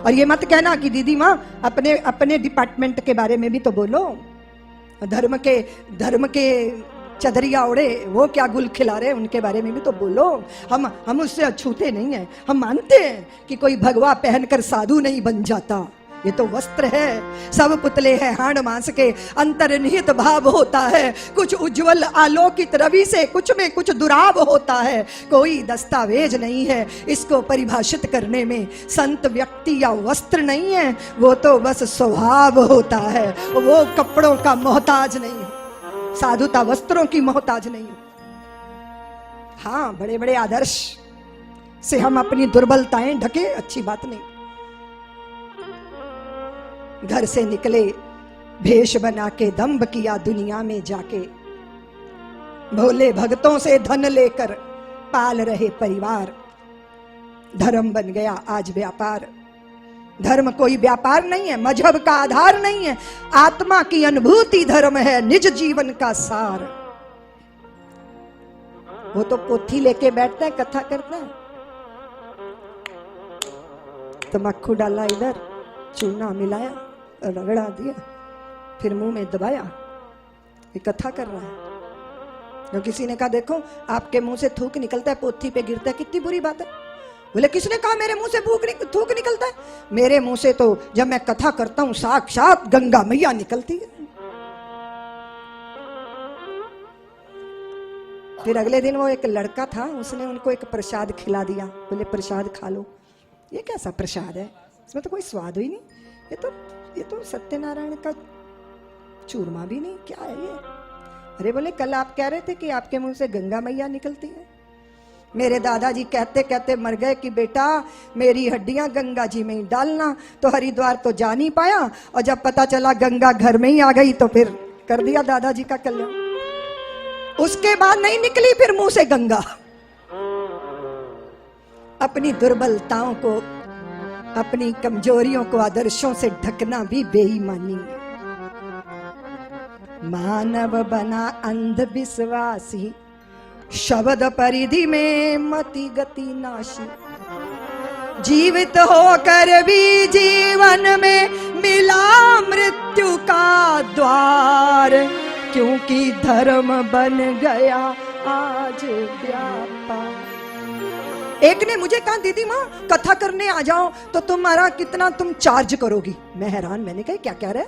और ये मत कहना कि दीदी माँ अपने अपने डिपार्टमेंट के बारे में भी तो बोलो। धर्म के चदरिया ओढ़े वो क्या गुल खिला रहे उनके बारे में भी तो बोलो। हम उससे अछूते नहीं हैं। हम मानते हैं कि कोई भगवा पहनकर साधु नहीं बन जाता, ये तो वस्त्र है। सब पुतले हैं हाड़ मांस के, अंतर्निहित भाव होता है। कुछ उज्जवल आलोकित रवि से कुछ में कुछ दुराव होता है। कोई दस्तावेज नहीं है इसको परिभाषित करने में। संत व्यक्ति या वस्त्र नहीं है, वो तो बस स्वभाव होता है। वो कपड़ों का मोहताज नहीं है, साधुता वस्त्रों की मोहताज नहीं है। हाँ, बड़े बड़े आदर्श से हम अपनी दुर्बलताएं ढके, अच्छी बात नहीं। घर से निकले भेष बना के, दंभ किया दुनिया में जाके, भोले भक्तों से धन लेकर पाल रहे परिवार। धर्म बन गया आज व्यापार। धर्म कोई व्यापार नहीं है, मजहब का आधार नहीं है। आत्मा की अनुभूति धर्म है, निज जीवन का सार। वो तो पोथी लेके बैठते हैं, कथा करते हैं, तम्बाकू डाला इधर, चूना मिलाया, रगड़ा दिया, फिर मुंह में दबाया, ये कथा कर रहा है। तो किसी ने कहा देखो आपके मुंह से थूक निकलता है, पोथी पे गिरता है, कितनी बुरी बात है। बोले किसने कहा मेरे मुंह से थूक निकलता है? मेरे मुंह से तो जब मैं कथा करता हूं साक्षात गंगा मैया निकलती है। फिर अगले दिन वो एक लड़का था, उसने उनको एक प्रसाद खिला दिया। बोले प्रसाद खा लो। ये कैसा प्रसाद है, इसमें तो कोई स्वाद ही नहीं, ये तो सत्यनारायण का चूरमा भी नहीं, क्या है ये? अरे बोले कल आप कह रहे थे कि आपके मुंह से गंगा मैया निकलती है। मेरे दादाजी कहते कहते मर गए कि बेटा मेरी हड्डियां गंगा जी में ही डालना। तो हरिद्वार तो जा नहीं पाया, और जब पता चला गंगा घर में ही आ गई तो फिर कर दिया दादाजी का कल्याण। उसके बाद नहीं निकली फिर मुंह से गंगा। अपनी दुर्बलताओं को, अपनी कमजोरियों को आदर्शों से ढकना भी बेईमानी। मानव बना अंधविश्वासी, शब्द परिधि में मति गति नाशी। जीवित होकर भी जीवन में मिला मृत्यु का द्वार, क्योंकि धर्म बन गया आज व्यापार। एक ने मुझे कहा दीदी माँ कथा करने आ जाओ तो तुम्हारा कितना तुम चार्ज करोगी? मैं हैरान, मैंने कहा क्या कह रहे?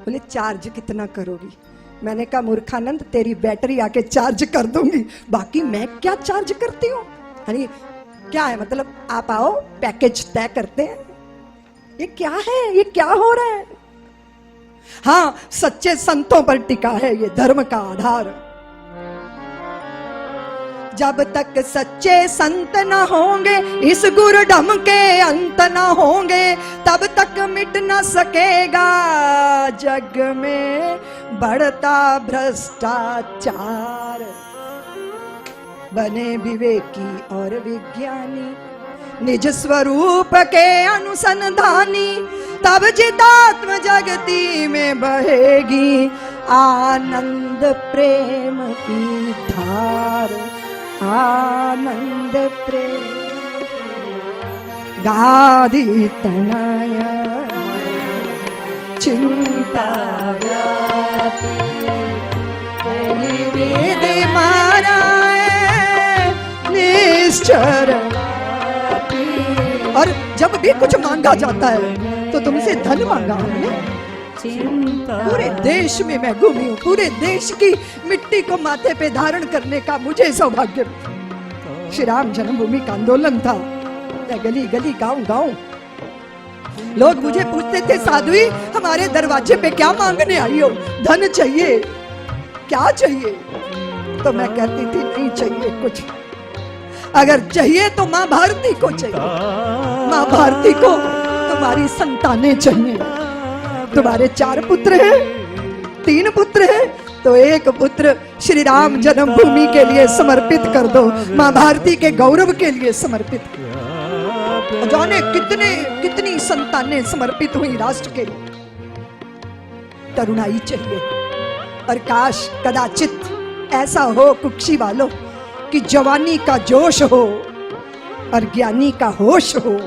बोले चार्ज कितना करोगी? मैंने कहा मूर्खानंद तेरी बैटरी आके चार्ज कर दूंगी, बाकी मैं क्या चार्ज करती हूँ। अरे क्या है मतलब, आप आओ पैकेज तय करते हैं। ये क्या है, ये क्या हो रहा है? हाँ, सच्चे संतों पर टिका है ये धर्म का आधार। जब तक सच्चे संत न होंगे, इस गुरडम के अंत न होंगे, तब तक मिट न सकेगा जग में बढ़ता भ्रष्टाचार। बने विवेकी और विज्ञानी, निज स्वरूप के अनुसंधानी, तब चितात्म जगती में बहेगी आनंद प्रेम की धार। आनंद प्रेम गादी तनय चिंता व्यापी, वेद माराए निश्चर। और जब भी कुछ मांगा जाता है तो तुमसे धन मांगा हमने। पूरे देश में मैं घूमी हूँ, पूरे देश की मिट्टी को माथे पे धारण करने का मुझे सौभाग्य। श्री राम जन्मभूमि का आंदोलन था, मैं गली गली गांव गांव, लोग मुझे पूछते थे साध्वी हमारे दरवाजे पे क्या मांगने आई हो? धन चाहिए, क्या चाहिए? तो मैं कहती थी नहीं चाहिए कुछ, अगर चाहिए तो माँ भारती को चाहिए। माँ भारती को तुम्हारी संतानें चाहिए। तुम्हारे 4 पुत्र हैं, 3 पुत्र हैं, तो एक पुत्र श्री राम जन्मभूमि के लिए समर्पित कर दो, माँ भारती के गौरव के लिए समर्पित कर दो। जाने कितनी संतानें समर्पित हुई राष्ट्र के लिए। करुणाई चाहिए। और काश कदाचित ऐसा हो कुक्षी वालों कि जवानी का जोश हो और ज्ञानी का होश हो,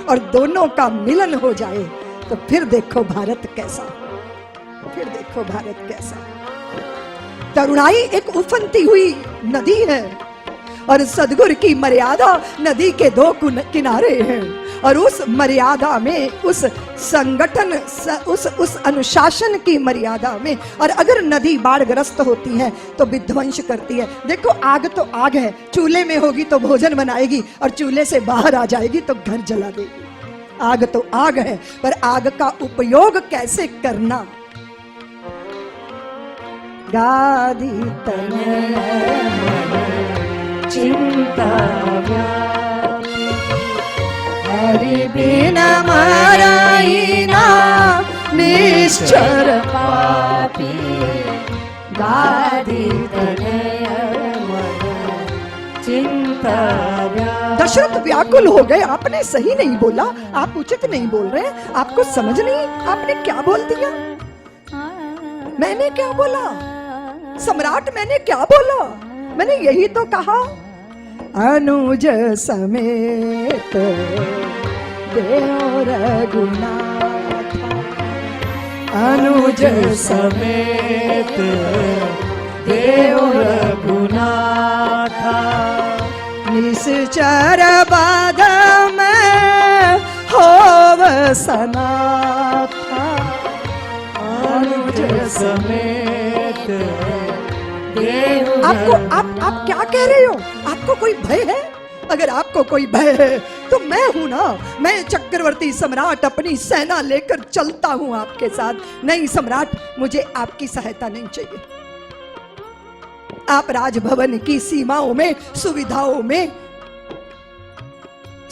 और दोनों का मिलन हो जाए तो फिर देखो भारत कैसा, फिर देखो भारत कैसा। तरुणाई एक उफनती हुई नदी है और सदगुरु की मर्यादा नदी के दो किनारे हैं, और उस मर्यादा में, उस संगठन, उस अनुशासन की मर्यादा में, और अगर नदी बाढ़ग्रस्त होती है तो विध्वंस करती है। देखो आग तो आग है, चूल्हे में होगी तो भोजन बनाएगी, और चूल्हे से बाहर आ जाएगी तो घर जला देगी। आग तो आग है, पर आग का उपयोग कैसे करना। गादी चिंता हरि बिना मराई ना निश्चर पापी, गादी चिंता। दशरथ व्याकुल हो गए, आपने सही नहीं बोला, आप उचित नहीं बोल रहे, आपको समझ नहीं, आपने क्या बोल दिया। मैंने क्या बोला सम्राट, मैंने क्या बोला, मैंने यही तो कहा, अनुज समेत देव रघुनाथ, अनुज समेत देव रघुनाथ, निश्चर बाध में होव सनाथ, अनुज समेत देव। आप क्या कह रहे हो, आपको कोई भय है? अगर आपको कोई भय है तो मैं हूं ना, मैं चक्रवर्ती सम्राट अपनी सेना लेकर चलता हूं आपके साथ। नहीं सम्राट, मुझे आपकी सहायता नहीं चाहिए। आप राजभवन की सीमाओं में, सुविधाओं में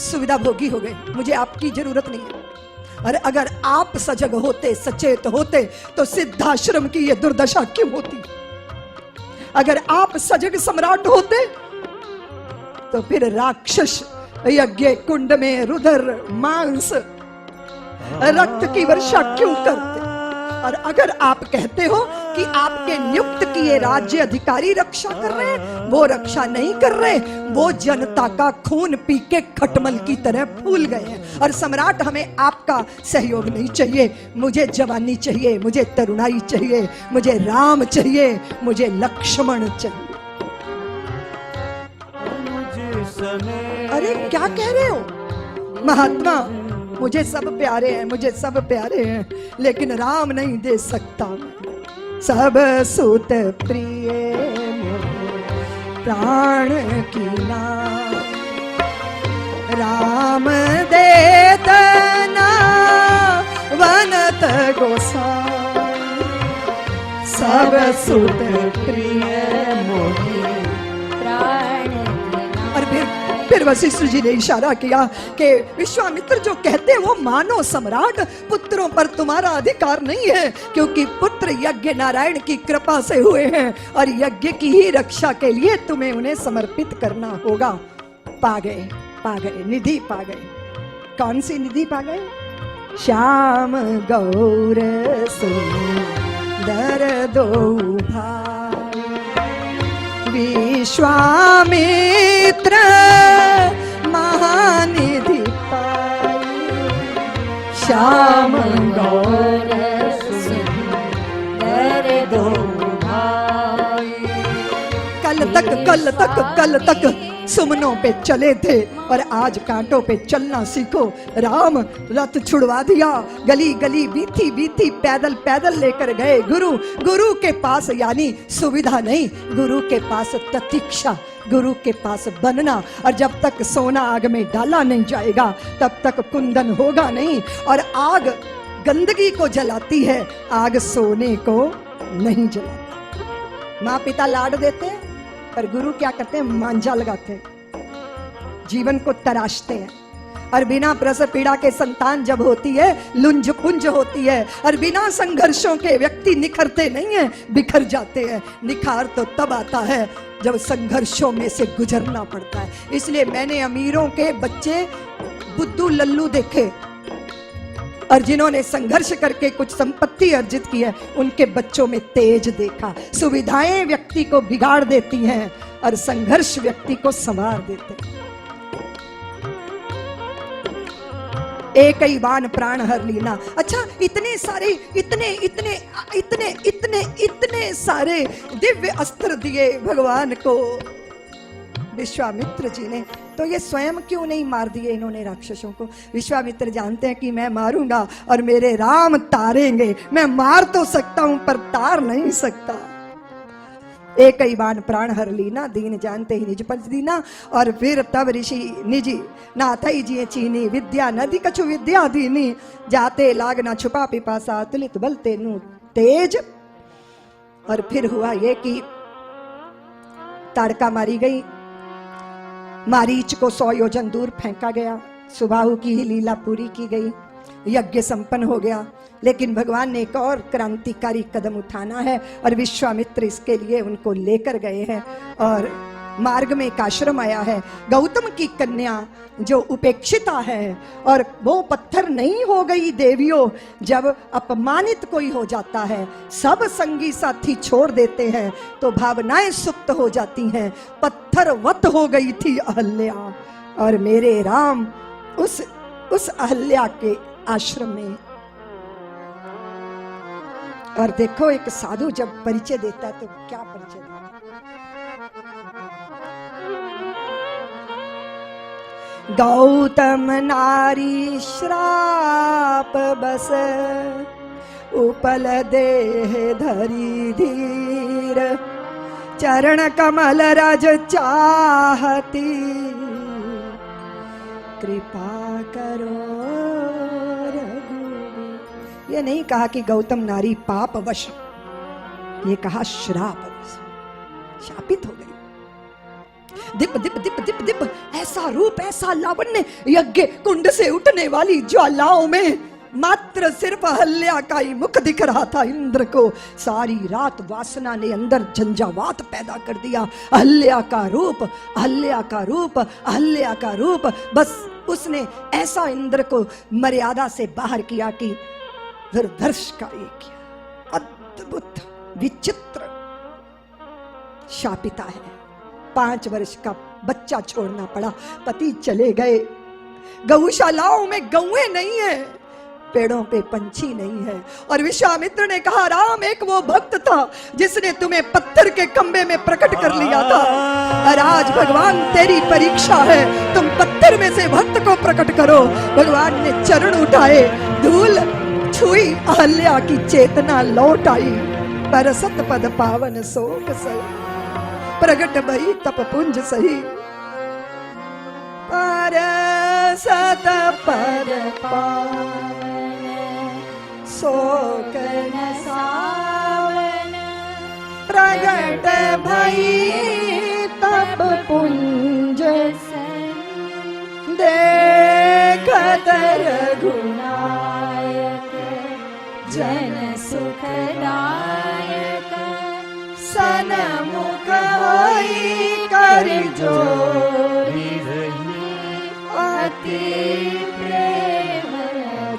सुविधा भोगी हो गए, मुझे आपकी जरूरत नहीं है। और अगर आप सजग होते, सचेत होते तो सिद्धाश्रम की यह दुर्दशा क्यों होती? अगर आप सजग सम्राट होते तो फिर राक्षस यज्ञ कुंड में रुधिर मांस रक्त की वर्षा क्यों करते? और अगर आप कहते हो कि आपके नियुक्त किए राज्य अधिकारी रक्षा कर रहे हैं, वो रक्षा नहीं कर रहे, वो जनता का खून पी के खटमल की तरह फूल गए हैं। और सम्राट, हमें आपका सहयोग नहीं चाहिए, मुझे जवानी चाहिए, मुझे तरुणाई चाहिए, मुझे राम चाहिए, मुझे लक्ष्मण चाहिए। अरे क्या कह रहे हो महात्मा, मुझे सब प्यारे हैं, मुझे सब प्यारे हैं, लेकिन राम नहीं दे सकता। सब सुत प्रिय प्राण की नाम, राम देतना वनत गोसाई, सब सुत प्रिय मोहि प्राण। और फिर वशिष्ठ जी ने इशारा किया कि विश्वामित्र जो कहते हैं वो मानो सम्राट, पुत्रों पर तुम्हारा अधिकार नहीं है, क्योंकि पुत्र यज्ञ नारायण की कृपा से हुए हैं और यज्ञ की ही रक्षा के लिए तुम्हें उन्हें समर्पित करना होगा। पा गए निधि पा गए। कौन सी निधि पा गए? श्याम गौर सुंदर दो भाई, विश्वामित्र महानिधि पाई, श्याम गौर सुंदर दो भाई। कल तक सुमनों पे चले थे और आज कांटों पे चलना सीखो। राम रथ छुड़वा दिया, गली गली बीती बीती पैदल पैदल लेकर गए गुरु के पास, यानी सुविधा नहीं, गुरु के पास प्रतीक्षा, गुरु के पास बनना। और जब तक सोना आग में डाला नहीं जाएगा तब तक कुंदन होगा नहीं। और आग गंदगी को जलाती है, आग सोने को नहीं जलाती। माँ पिता लाड देते हैं पर गुरु क्या करते हैं? मांझा लगाते हैं, जीवन को तराशते हैं। और बिना प्रसव पीड़ा के संतान जब होती है लुंज पुंज होती है, और बिना संघर्षों के व्यक्ति निखरते नहीं है, बिखर जाते हैं। निखार तो तब आता है जब संघर्षों में से गुजरना पड़ता है। इसलिए मैंने अमीरों के बच्चे बुद्धू लल्लू देखे, और जिन्होंने संघर्ष करके कुछ संपत्ति अर्जित की है उनके बच्चों में तेज देखा। सुविधाएं व्यक्ति को बिगाड़ देती हैं और संघर्ष व्यक्ति को संवार देते हैं। एक ही बाण प्राण हर लीना। अच्छा, इतने सारे इतने इतने इतने इतने इतने सारे दिव्य अस्त्र दिए भगवान को विश्वामित्र जी ने, तो ये स्वयं क्यों नहीं मार दिए इन्होंने राक्षसों को? विश्वामित्र जानते हैं कि मैं मारूंगा और मेरे राम तारेंगे। मैं मार तो सकता हूं पर तार नहीं सकता। एक ही बाण प्राण हर लीना, दीन जानते ही निज पंच दीना। और फिर तब ऋषि निजी नाथई जी चीनी, विद्या नदी कछु विद्या दीनी, जाते लागना छुपा पिपासा, तुलित बल तेनु तेज। और फिर हुआ ये कि ताड़का मारी गई, मारीच को 100 योजन दूर फेंका गया, सुबाहु की ही लीला पूरी की गई, यज्ञ संपन्न हो गया। लेकिन भगवान ने एक और क्रांतिकारी कदम उठाना है और विश्वामित्र इसके लिए उनको लेकर गए हैं। और मार्ग में एक आश्रम आया है, गौतम की कन्या जो उपेक्षिता है, और वो पत्थर नहीं हो गई देवियों। जब अपमानित कोई हो जाता है, सब संगी साथी छोड़ देते हैं, तो भावनाएं सुप्त हो जाती हैं। पत्थरवत हो गई थी अहल्या, और मेरे राम उस अहल्या के आश्रम में। और देखो, एक साधु जब परिचय देता है तो क्या परिचय देता है? गौतम नारी श्राप बस, उपल देह धरी धीर, चरण कमल रज चाहती, कृपा करो रघुवीर। ये नहीं कहा कि गौतम नारी पाप वश, ये कहा श्राप वश, शापित हो गई। दिप दिप दिप दिप दिप, ऐसा रूप, ऐसा लावण्य, यज्ञ कुंड से उठने वाली ज्वालाओं में मात्र सिर्फ अहल्या का ही मुख दिख रहा था इंद्र को। सारी रात वासना ने अंदर झंझावात पैदा कर दिया। अहल्या का रूप, अहल्या का रूप, अहल्या का रूप, बस उसने ऐसा इंद्र को मर्यादा से बाहर किया कि दुर्धर्ष कार्य किया। अद्भुत विचित्र शापिता है। 5 वर्ष का बच्चा छोड़ना पड़ा, पति चले गए, गौशालाओं में गौएं नहीं है, पेड़ों पे पंछी नहीं है। और विश्वामित्र ने कहा, राम एक वो भक्त था जिसने तुम्हें पत्थर के खंबे में प्रकट कर लिया था, और आज भगवान तेरी परीक्षा है, तुम पत्थर में से भक्त को प्रकट करो। भगवान ने चरण उठाए, धूल छुई, अहल्या की चेतना लौट आई। परसत पद पावन शोक सही, प्रगट भई तप पुंज सही, परसत पद पावन शोक नसावन, प्रगट भई तप पुंज देखत रघुनायक, जन सुखदायक, सनमुख होई कर जोरी, अति प्रेम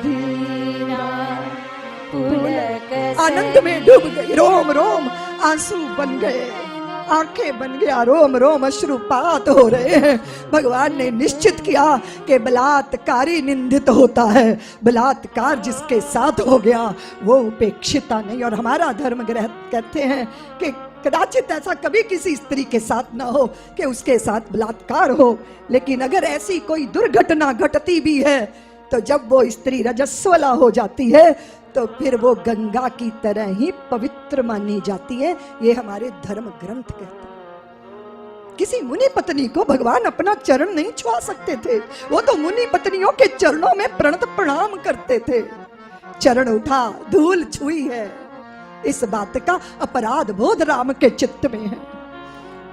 दीना, पुलक आनंद में डूब गई। रोम रोम आंसू बन गए, आंखें बन गया, रोम रोम अश्रुपात हो रहे हैं। भगवान ने निश्चित किया कि बलात्कारी निंदित होता है, बलात्कार जिसके साथ हो गया वो उपेक्षिता नहीं। और हमारा धर्म ग्रंथ कहते हैं कि कदाचित ऐसा कभी किसी स्त्री के साथ ना हो कि उसके साथ बलात्कार हो, लेकिन अगर ऐसी कोई दुर्घटना घटती भी है तो जब वो स्त्री रजस्वला हो जाती है तो फिर वो गंगा की तरह ही पवित्र मानी जाती है। ये हमारे धर्म ग्रंथ कहते हैं। किसी मुनि पत्नी को भगवान अपना चरण नहीं छुआ सकते थे, वो तो मुनि पत्नियों के चरणों में प्रणत प्रणाम करते थे। चरण उठा, धूल छुई है, इस बात का अपराध बोध राम के चित्त में है।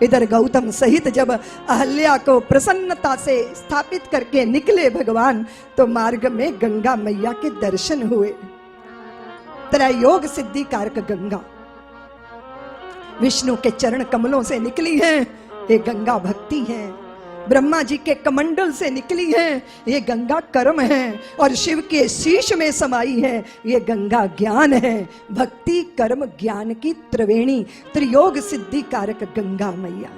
इधर गौतम सहित जब अहल्या को प्रसन्नता से स्थापित करके निकले भगवान, तो मार्ग में गंगा मैया के दर्शन हुए। त्रयोग सिद्धि कारक गंगा विष्णु के चरण कमलों से निकली है, ये गंगा भक्ति है। ब्रह्मा जी के कमंडल से निकली है, ये गंगा कर्म है। और शिव के शीश में समाई है, ये गंगा ज्ञान है। भक्ति कर्म ज्ञान की त्रिवेणी, त्रियोग सिद्धि कारक गंगा मैया।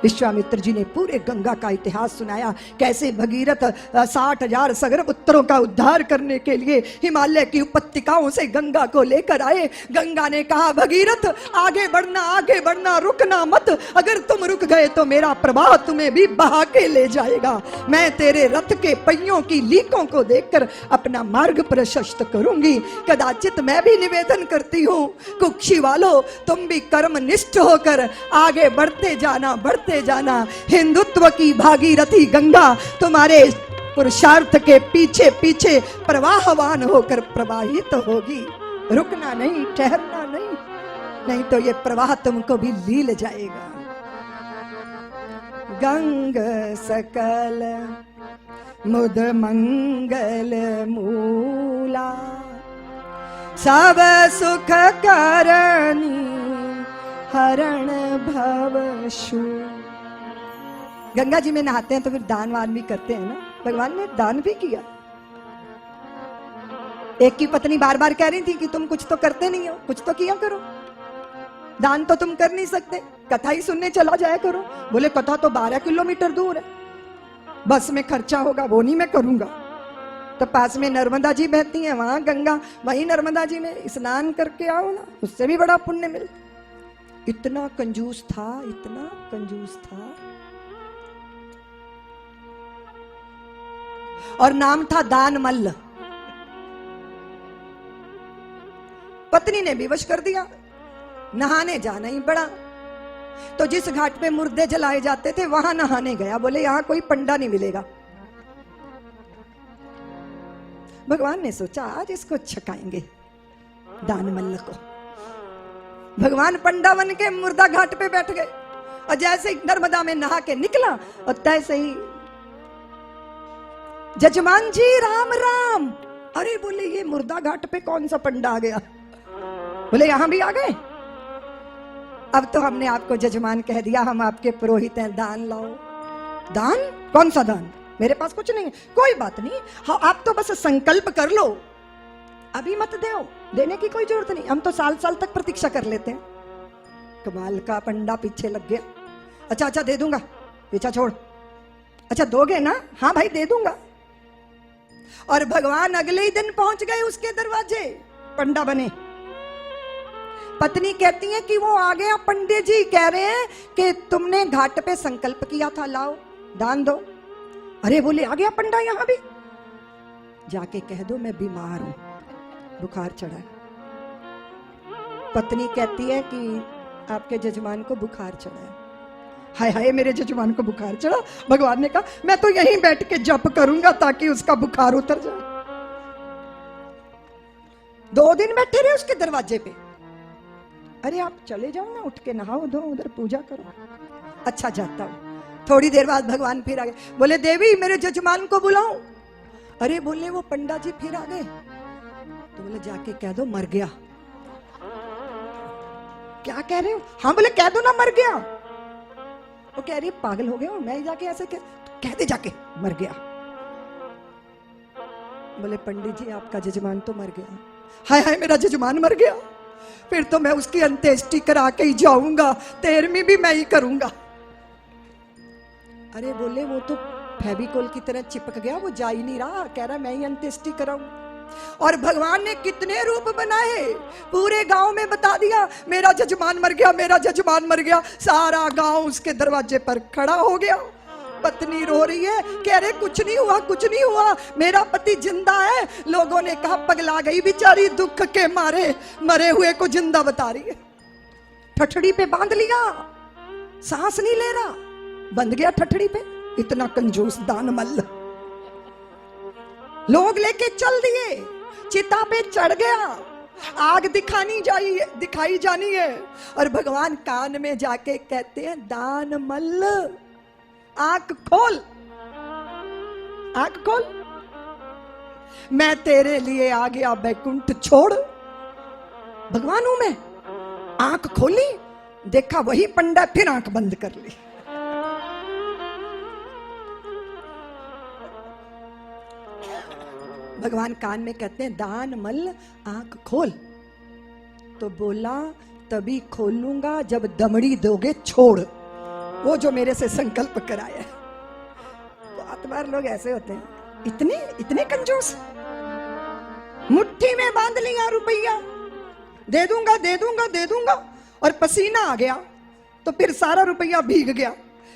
विश्वामित्र जी ने पूरे गंगा का इतिहास सुनाया, कैसे भगीरथ 60,000 सगर उत्तरों का उद्धार करने के लिए हिमालय की उपत्यकाओं से गंगा को लेकर आए। गंगा ने कहा, भगीरथ आगे बढ़ना, रुकना मत, अगर तुम रुक गए तो मेरा प्रवाह तुम्हें भी बहा के ले जाएगा। मैं तेरे रथ के पहियों की लीकों को देखकर अपना मार्ग प्रशस्त करूंगी। कदाचित मैं भी निवेदन करती हूँ, कुक्षी वालों, तुम भी कर्मनिष्ठ होकर आगे बढ़ते जाना। हिंदुत्व की भागीरथी गंगा तुम्हारे पुरुषार्थ के पीछे पीछे प्रवाहवान होकर प्रवाहित होगी। रुकना नहीं, ठहरना नहीं तो ये प्रवाह तुमको भी लील जाएगा। गंग सकल मुद मंगल मूला, सब सुख करनी हरण भवशु। गंगा जी में नहाते हैं तो फिर दान वान भी करते हैं ना। भगवान ने दान भी किया। एक की पत्नी बार बार कह रही थी कि तुम कुछ तो करते नहीं हो, कुछ तो किया करो, दान तो तुम कर नहीं सकते, कथा ही सुनने चला जाया करो। बोले कथा तो 12 किलोमीटर दूर है, बस में खर्चा होगा, वो नहीं मैं करूंगा। तो पास में नर्मदा जी बहती हैं, वहां गंगा, वहीं नर्मदा जी में स्नान करके आओ ना, उससे भी बड़ा पुण्य मिलता। इतना कंजूस था, इतना कंजूस था। और नाम था दानमल्ल। पत्नी ने विवश कर दिया, नहाने जाना ही पड़ा। तो जिस घाट पे मुर्दे जलाए जाते थे वहां नहाने गया। बोले यहां कोई पंडा नहीं मिलेगा। भगवान ने सोचा आज इसको छकाएंगे दानमल्ल को। भगवान पंडा बन के मुर्दा घाट पे बैठ गए और जैसे ही नर्मदा में नहा के निकला और तैसे ही जजमान जी राम राम। अरे बोले ये मुर्दा घाट पे कौन सा पंडा आ गया? बोले यहां भी आ गए। अब तो हमने आपको जजमान कह दिया, हम आपके पुरोहित हैं, दान लाओ। दान? कौन सा दान? मेरे पास कुछ नहीं है। कोई बात नहीं, हाँ आप तो बस संकल्प कर लो, अभी मत दो, देने की कोई जरूरत नहीं, हम तो साल साल तक प्रतीक्षा कर लेते हैं। कमाल का पंडा पीछे लग गया। अच्छा दे दूंगा, पीछा छोड़। अच्छा दोगे ना? हाँ भाई दे दूंगा। और भगवान अगले ही दिन पहुंच गए उसके दरवाजे, पंडा बने। पत्नी कहती है कि वो आ गया, पंडित जी कह रहे हैं कि तुमने घाट पे संकल्प किया था, लाओ दान दो। अरे बोले आ गया पंडा यहां भी? जाके कह दो मैं बीमार हूं, बुखार चढ़ा है। पत्नी कहती है कि आपके जजमान को बुखार चढ़ा है। हाय हाय मेरे जजमान को बुखार चढ़ा। भगवान ने कहा मैं तो यहीं बैठ के जप करूंगा ताकि उसका बुखार उतर जाए। 2 दिन बैठे रहे उसके दरवाजे पे। अरे आप चले जाओ ना, उठ के नहाओ धो, उधर पूजा करो। अच्छा जाता हूं। थोड़ी देर बाद भगवान फिर आ गए। बोले देवी मेरे जजमान को बुलाओ। अरे बोले वो पंडा जी फिर आ गए। तो बोले जाके कह दो मर गया। क्या कह रहे हो? हाँ बोले कह दो ना मर गया। वो कह रही पागल हो गए हो, मैं जाके ऐसे कह दे जाके मर गया। बोले पंडित जी आपका जजमान तो मर गया। हाय हाय मेरा जजमान मर गया, फिर तो मैं उसकी अंत्येष्टि करा के ही जाऊंगा, 13वीं भी मैं ही करूंगा। अरे बोले वो तो फेविकोल की तरह चिपक गया, वो जा ही नहीं रहा, कह रहा मैं ही अंत्येष्टि कराऊं। और भगवान ने कितने रूप बनाए, पूरे गांव में बता दिया मेरा जजमान मर गया, मेरा जजमान मर गया। सारा गांव उसके दरवाजे पर खड़ा हो गया। पत्नी रो रही है, कह रहे कुछ नहीं हुआ, कुछ नहीं हुआ, मेरा पति जिंदा है। लोगों ने कहा पगला गई बेचारी, दुख के मारे मरे हुए को जिंदा बता रही है। ठठड़ी पे बांध लिया, सांस नहीं ले रहा, बंध गया ठठड़ी पे। इतना कंजूस दानमल्ल। लोग लेके चल दिए, चिता पे चढ़ गया, आग दिखाई जानी है। और भगवान कान में जाके कहते हैं दानमल्ल आंख खोल, आंख खोल, मैं तेरे लिए आ गया बैकुंठ छोड़। भगवान हूं मैं। आंख खोली, देखा वही पंडा, फिर आंख बंद कर ली। भगवान कान में कहते हैं दानमल्ल आंख खोल। तो बोला तभी खोलूंगा जब दमड़ी दोगे छोड़। वो जो मेरे से संकल्प कराया। तो आत्मार लोग ऐसे होते हैं, इतने इतने कंजूस, मुट्ठी में बांध लिया रुपया, दे दूंगा दे दूंगा दे दूंगा, और पसीना आ गया तो फिर सारा रुपया भीग गया।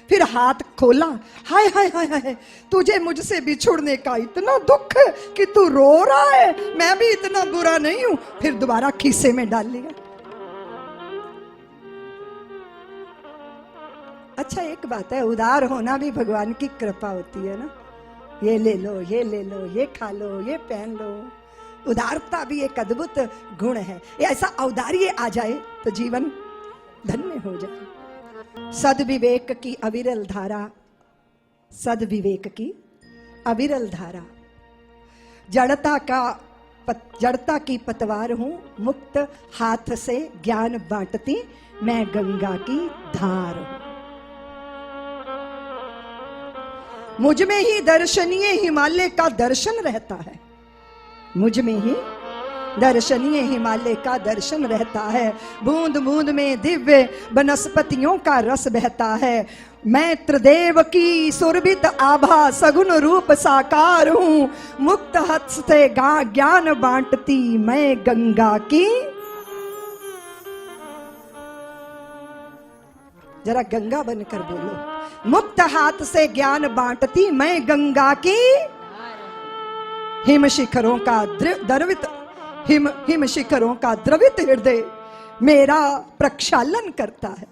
फिर हाथ खोला, हाय हाय हाय हाय, तुझे मुझसे बिछुड़ने का इतना दुख कि तू रो रहा है, मैं भी इतना बुरा नहीं हूं। फिर दोबारा खीसे में डाल लिया। अच्छा एक बात है, उदार होना भी भगवान की कृपा होती है ना। ये ले लो, ये ले लो, ये खा लो, ये पहन लो। उदारता भी एक अद्भुत गुण है। ऐसा औदार्य आ जाए तो जीवन धन्य हो जाए। सद्विवेक की अविरल धारा, सद्विवेक की अविरल धारा, जड़ता की पतवार हूं, मुक्त हाथ से ज्ञान बांटती मैं गंगा की धार हूं। मुझ में ही दर्शनीय हिमालय का दर्शन रहता है, मुझ में ही दर्शनीय हिमालय का दर्शन रहता है। बूंद बूंद में दिव्य वनस्पतियों का रस बहता है। मैं त्रिदेव की सुरभित आभा सगुण रूप साकार हूं, मुक्त हस्त से ज्ञान बांटती मैं गंगा की। जरा गंगा बनकर बोलो, मुक्त हाथ से ज्ञान बांटती मैं गंगा की। हिम शिखरों का द्रवित हिम शिखरों का द्रवित हृदय मेरा प्रक्षालन करता है।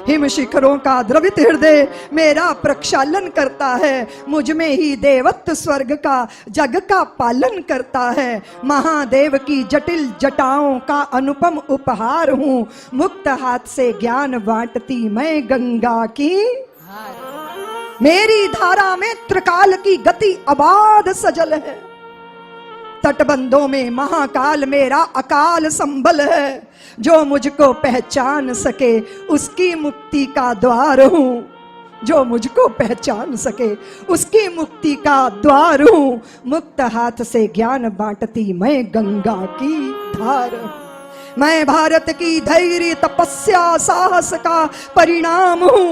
हिम शिखरों का द्रवित हृदय मेरा प्रक्षालन करता है। मुझ में ही देवत्व स्वर्ग का जग का पालन करता है। महादेव की जटिल जटाओं का अनुपम उपहार हूँ, मुक्त हाथ से ज्ञान बांटती मैं गंगा की। मेरी धारा में त्रिकाल की गति अबाध सजल है। तटबंधों में महाकाल मेरा अकाल संबल है। जो मुझको पहचान सके उसकी मुक्ति का द्वार हूँ, जो मुझको पहचान सके उसकी मुक्ति का द्वार हूँ। मुक्त हाथ से ज्ञान बांटती मैं गंगा की धार। मैं भारत की धैर्य तपस्या साहस का परिणाम हूँ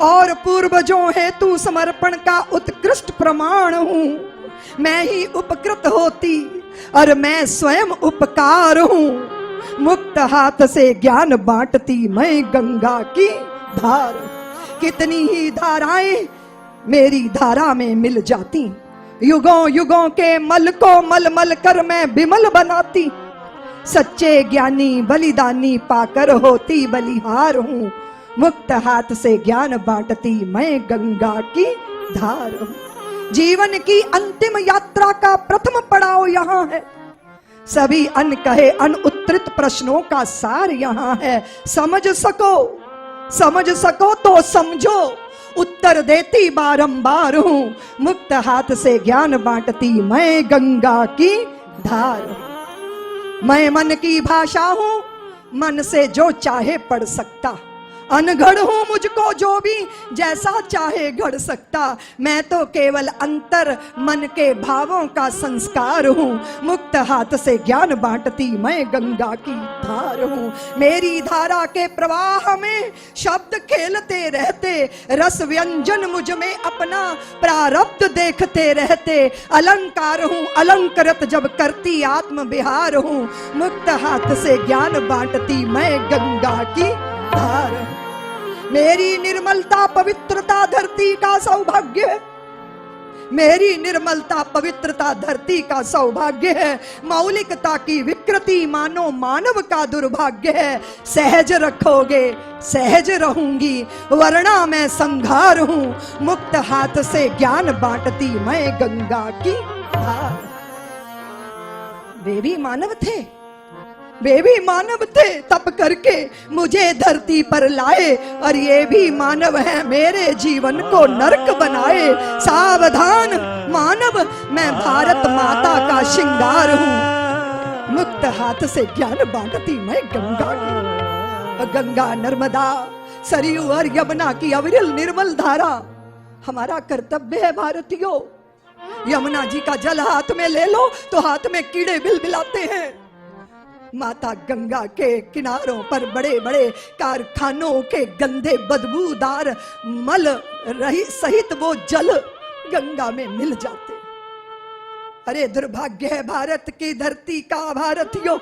और पूर्वजों हेतु समर्पण का उत्कृष्ट प्रमाण हूँ। मैं ही उपकृत होती और मैं स्वयं उपकार हूँ। मुक्त हाथ से ज्ञान बांटती मैं गंगा की धार। कितनी ही धाराएं मेरी धारा में मिल जाती, युगों युगों के मल को मल मल कर मैं विमल बनाती। सच्चे ज्ञानी बलिदानी पाकर होती बलिहार हूँ। मुक्त हाथ से ज्ञान बांटती मैं गंगा की धार हूँ। जीवन की अंतिम यात्रा का प्रथम पड़ाव यहाँ है। सभी अनकहे अनुत्तरित प्रश्नों का सार यहाँ है। समझ सको तो समझो, उत्तर देती बारंबार हूँ। मुक्त हाथ से ज्ञान बांटती मैं गंगा की धार। मैं मन की भाषा हूँ, मन से जो चाहे पढ़ सकता। अनगढ़ हूं, मुझको जो भी जैसा चाहे गढ़ सकता। मैं तो केवल अंतर मन के भावों का संस्कार हूँ। मुक्त हाथ से ज्ञान बांटती मैं गंगा की धार हूँ। मेरी धारा के प्रवाह में शब्द खेलते रहते, रस व्यंजन मुझ में अपना प्रारब्ध देखते रहते। अलंकार हूँ अलंकृत जब करती आत्म विहार हूँ। मुक्त हाथ से ज्ञान बांटती मैं गंगा की धार। मेरी निर्मलता पवित्रता धरती का सौभाग्य है। मेरी निर्मलता पवित्रता धरती का सौभाग्य है। मौलिकता की विकृति मानो मानव का दुर्भाग्य है। सहज रखोगे सहज रहूंगी, वरना मैं संघार हूँ। मुक्त हाथ से ज्ञान बांटती मैं गंगा की धार। वे भी मानव थे, वे भी मानव थे, तप करके मुझे धरती पर लाए, और ये भी मानव है मेरे जीवन को नरक बनाए। सावधान मानव, मैं भारत माता का श्रृंगार हूँ। मुक्त हाथ से ज्ञान बांटती मैं गंगा की। गंगा नर्मदा सरयू और यमुना की अविरल निर्मल धारा हमारा कर्तव्य है भारतीयों। यमुना जी का जल हाथ में ले लो तो हाथ में कीड़े बिलबिलाते हैं। माता गंगा के किनारों पर बड़े बड़े कारखानों के गंदे बदबूदार मल रही सहित वो जल गंगा में मिल जाते। अरे दुर्भाग्य है भारत की धरती का, भारतीयों,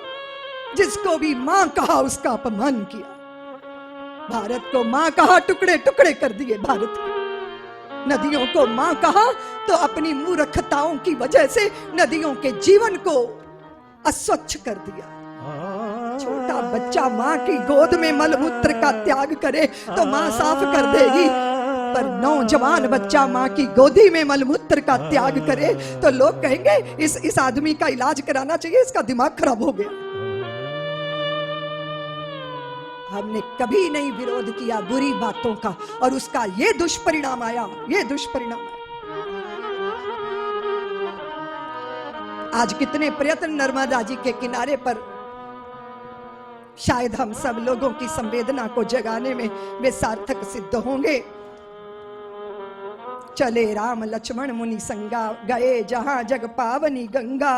जिसको भी मां कहा उसका अपमान किया। भारत को मां कहा, टुकड़े टुकड़े कर दिए भारत को। नदियों को मां कहा तो अपनी मूर्खताओं की वजह से नदियों के जीवन को अस्वच्छ कर दिया। छोटा बच्चा मां की गोद में मलमूत्र का त्याग करे तो मां साफ कर देगी, पर नौजवान बच्चा मां की गोदी में मलमूत्र का त्याग करे तो लोग कहेंगे इस आदमी का इलाज कराना चाहिए, इसका दिमाग खराब हो गया। हमने कभी नहीं विरोध किया बुरी बातों का, और उसका ये दुष्परिणाम आया, ये दुष्परिणाम आया। आज कितने प्रयत्न नर्मदा जी के किनारे पर शायद हम सब लोगों की संवेदना को जगाने में वे सार्थक सिद्ध होंगे। चले राम लक्ष्मण मुनि संगा, गए जहां जग पावनी गंगा।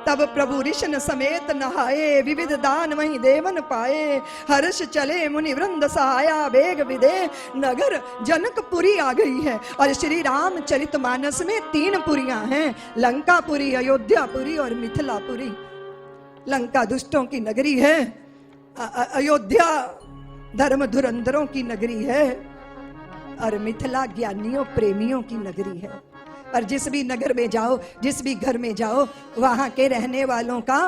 तब प्रभु ऋषन समेत नहाए, विविध दान वहीं देवन पाए। हर्ष चले मुनि वृंद सहाया, वेग विदे नगर जनकपुरी आ गई है। और श्री रामचरितमानस में 3 पुरियां हैं, लंकापुरी, अयोध्यापुरी और मिथिलापुरी। लंका दुष्टों की नगरी है, अयोध्या धर्म धुरंधरों की नगरी है, और मिथिला ज्ञानियों प्रेमियों की नगरी है। और जिस भी नगर में जाओ, जिस भी घर में जाओ, वहां के रहने वालों का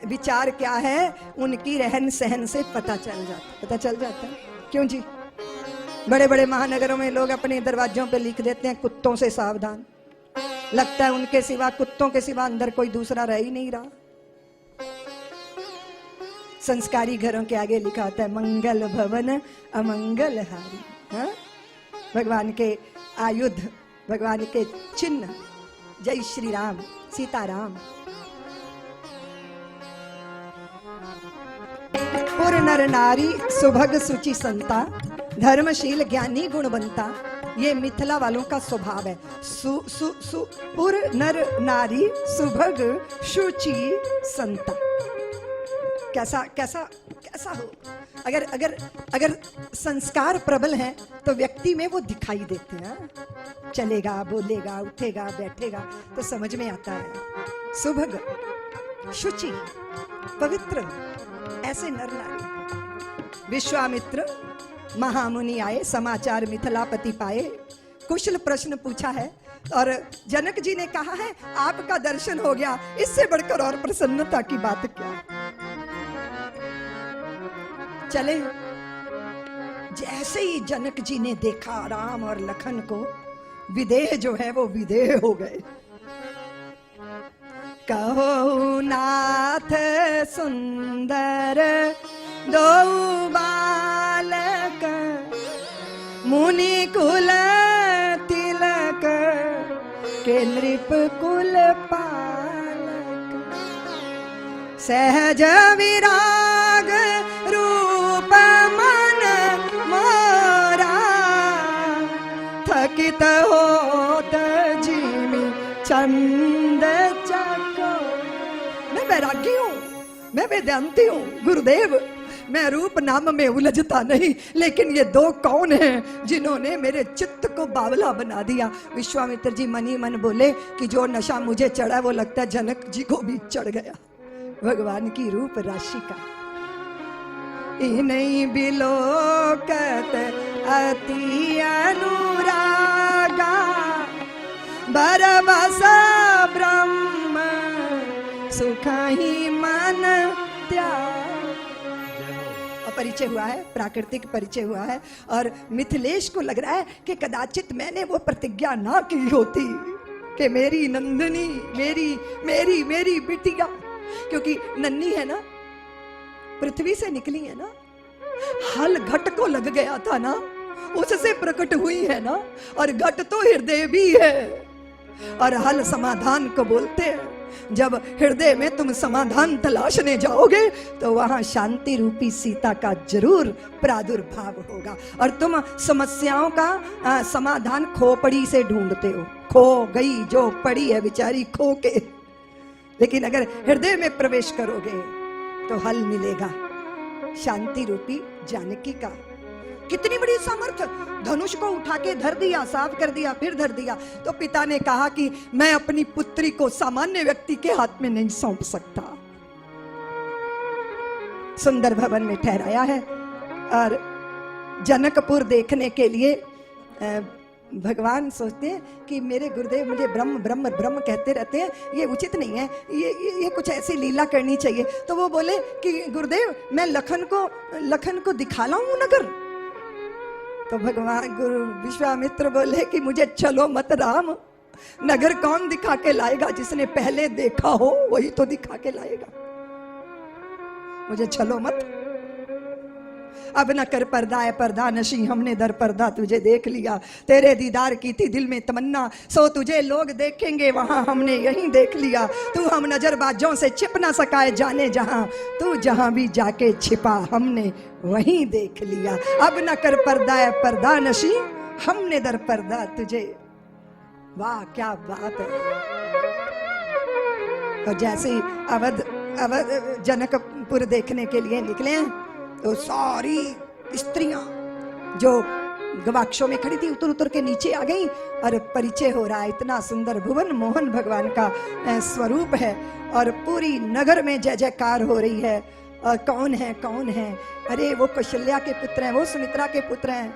विचार क्या है, उनकी रहन सहन से पता चल जाता है। क्यों जी? बड़े बड़े महानगरों में लोग अपने दरवाजों पे लिख देते हैं कुत्तों से सावधान। लगता है उनके सिवा, कुत्तों के सिवा अंदर कोई दूसरा रह ही नहीं रहा। संस्कारी घरों के आगे लिखा होता है मंगल भवन अमंगल हारी। हाँ? भगवान के आयुध, भगवान के चिन्ह, जय श्री राम, सीताराम। पुर नर नारी सुभग सुचि संता, धर्मशील ज्ञानी गुणवंता। ये मिथिला वालों का स्वभाव है। पुर नर नारी सुभग शुचि संता। कैसा कैसा कैसा हो? अगर संस्कार प्रबल हैं तो व्यक्ति में वो दिखाई देते हैं। चलेगा, बोलेगा, उठेगा, बैठेगा तो समझ में आता है। सुभग, शुचि, पवित्र, ऐसे नर नारी। विश्वामित्र महामुनि आए, समाचार मिथिलापति पाए, कुशल प्रश्न पूछा है, और जनक जी ने कहा है आपका दर्शन हो गया, इससे बढ़कर और प्रसन्नता की बात क्या। चले। जैसे ही जनक जी ने देखा राम और लखन को, विदेह जो है वो विदेह हो गए। कहो नाथ सुंदर दो बालक, मुनि कुल तिलक के नृप कुल पालक। सहज विराग रूप मन मोरा, थकित होत जिमि चंद चको। मैं वैरागी हूँ, मैं वेदांती हूँ गुरुदेव, मैं रूप नाम में उलझता नहीं, लेकिन ये 2 कौन हैं जिन्होंने मेरे चित्त को बावला बना दिया। विश्वामित्र जी मन ही मन बोले कि जो नशा मुझे चढ़ा वो लगता है जनक जी को भी चढ़ गया, भगवान की रूप राशि का। इन्हीं बिलोकत अति अनुरागा, बरबस ब्रह्म सुख ही मन त्याग। परिचय हुआ है, प्राकृतिक परिचय हुआ है, और मिथिलेश को लग रहा है कि कदाचित मैंने वो प्रतिज्ञा ना की होती कि मेरी नंदिनी, मेरी मेरी मेरी बिटिया, क्योंकि नन्ही है ना, पृथ्वी से निकली है ना, हल घट को लग गया था ना, उससे प्रकट हुई है ना, और घट तो हृदय भी है, और हल समाधान को बोलते हैं। जब हृदय में तुम समाधान तलाशने जाओगे तो वहां शांति रूपी सीता का जरूर प्रादुर्भाव होगा, और तुम समस्याओं का समाधान खोपड़ी से ढूंढते हो। खो गई जो पड़ी है बेचारी खो के, लेकिन अगर हृदय में प्रवेश करोगे तो हल मिलेगा शांति रूपी जानकी का। कितनी बड़ी सामर्थ्य! धनुष को उठा के धर दिया, साफ कर दिया, फिर धर दिया। तो पिता ने कहा कि मैं अपनी पुत्री को सामान्य व्यक्ति के हाथ में नहीं सौंप सकता। सुंदर भवन में ठहराया है और जनकपुर देखने के लिए भगवान सोचते हैं कि मेरे गुरुदेव मुझे ब्रह्म ब्रह्म ब्रह्म कहते रहते हैं, ये उचित नहीं है, ये कुछ ऐसी लीला करनी चाहिए। तो वो बोले कि गुरुदेव मैं लखन को दिखा लाऊं नगर। तो भगवान गुरु विश्वामित्र बोले कि मुझे चलो मत राम, नगर कौन दिखा के लाएगा? जिसने पहले देखा हो वही तो दिखा के लाएगा, मुझे चलो मत। अब न कर पर्दा है पर्दा नशी, हमने दर पर्दा तुझे देख लिया। तेरे दीदार की थी दिल में तमन्ना, सो तुझे लोग देखेंगे वहां, हमने यहीं देख लिया। तू हम नजरबाजों से छिप ना सकाए जाने जहां, तू जहां भी जाके छिपा हमने वहीं देख लिया। अब न कर पर्दा है पर्दा नशी, हमने दर पर्दा तुझे। वाह क्या बात है! तो जैसे ही अवध जनकपुर देखने के लिए निकले तो सारी स्त्रियां जो गवाक्षों में खड़ी थी उतर उतर के नीचे आ गई और परिचय हो रहा है। इतना सुंदर भुवन मोहन भगवान का स्वरूप है और पूरी नगर में जय जयकार हो रही है। और कौन है? अरे वो कौशल्या के पुत्र हैं, वो सुमित्रा के पुत्र हैं।